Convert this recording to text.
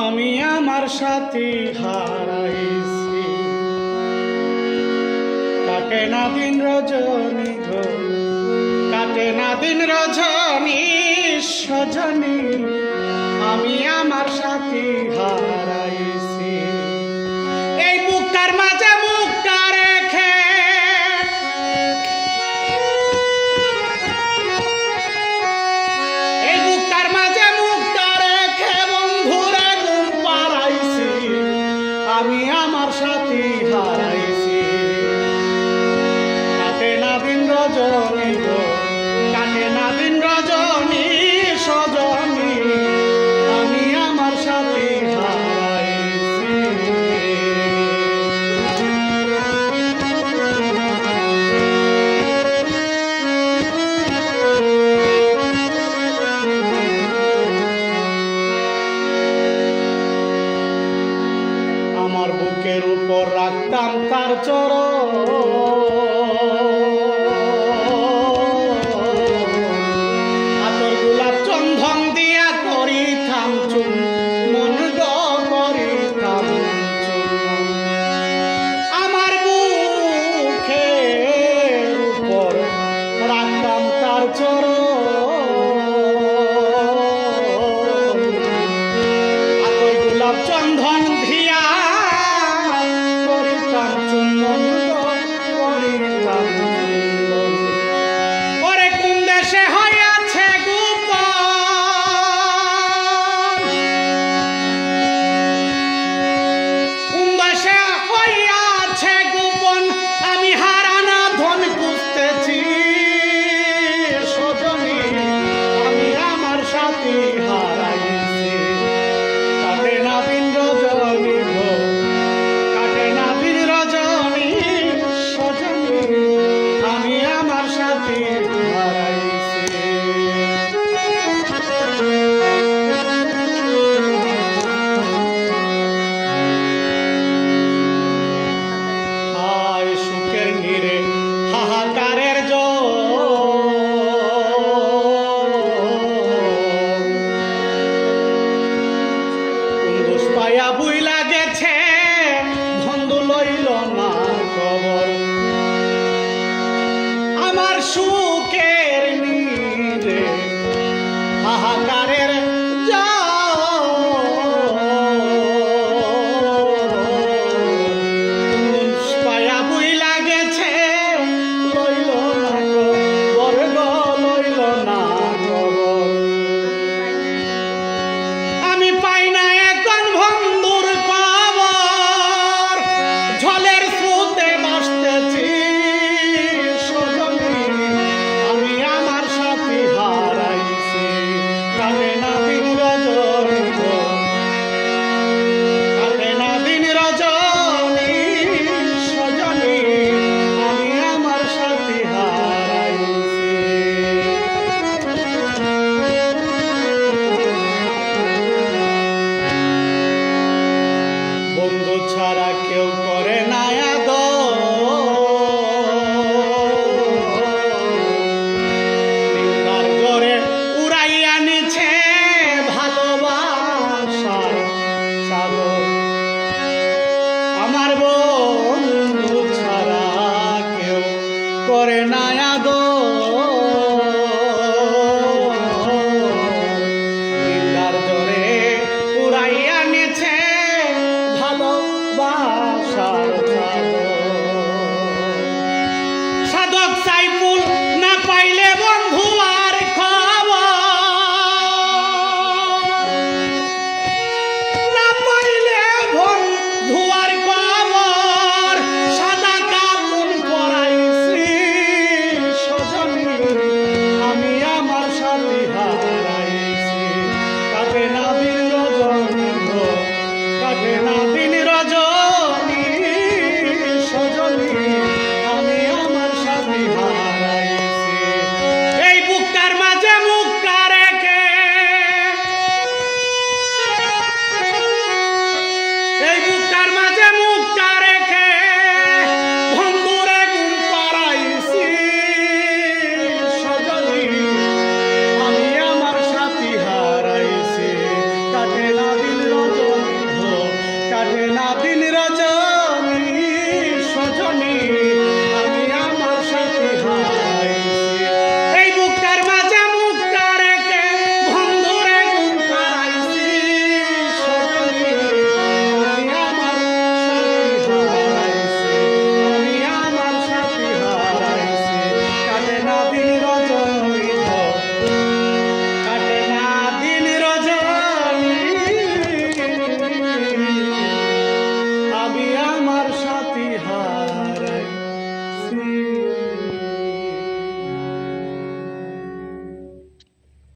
আমি আমার সাথী হারাইছি। কাটে না দিন রজনী গো, কাটে না দিন রজনী সজনী, আমি আমার সাথী হারাইছি। এই বুকটার মাঝে মুখটা রেখে, এই বুকটার মাঝে মুখটা রেখে বন্ধুরে ঘুম পাড়াইছি, আমি আমার সাথী হারাইছি। কাটে না দিন রজনী গো, কাটে না দিন রজনী সজনী, আমি আমার সাথী হারাইছি। আমার বুকের উপর রাখতাম তার চরণ, আতর গোলাপ চন্দন দিয়া করিতাম চুম্বন গো, করিতাম চুম্বন। আমার বুকের উপর রাখতাম তার চরণ, আতর গোলাপ চন্দন দিয়া করিতাম চুম্বন গো, করিতাম চুম্বন। ওরে কোন দেশে হইয়াছে গোপন, কোন দেশে হইয়াছে গোপন, আমি হারানা ধন খুঁজতেছি সজনী, আমি আমার সাথী হারাইছি। কাটে না দিন রজনী গো, কাটে না দিন রজনী সজনী, আমি আমার সাথী হারাইছি। হায় সুখের নীরে হাহাকারের কুন্দুষ পায়া বুইলা গেছে, বন্ধু লইল না খবর। আমার সুখের নীরে হাহাকারের কুন্দুষ পায়া বুইলা গেছে, লইল না খবর গো, লইল না খবর। আমি পাই না এখন বন্ধুর খবর, ঝলের স্রোতে ভাসতেছি সজনী, আমি আমার সাথী হারাইছি। কাটে না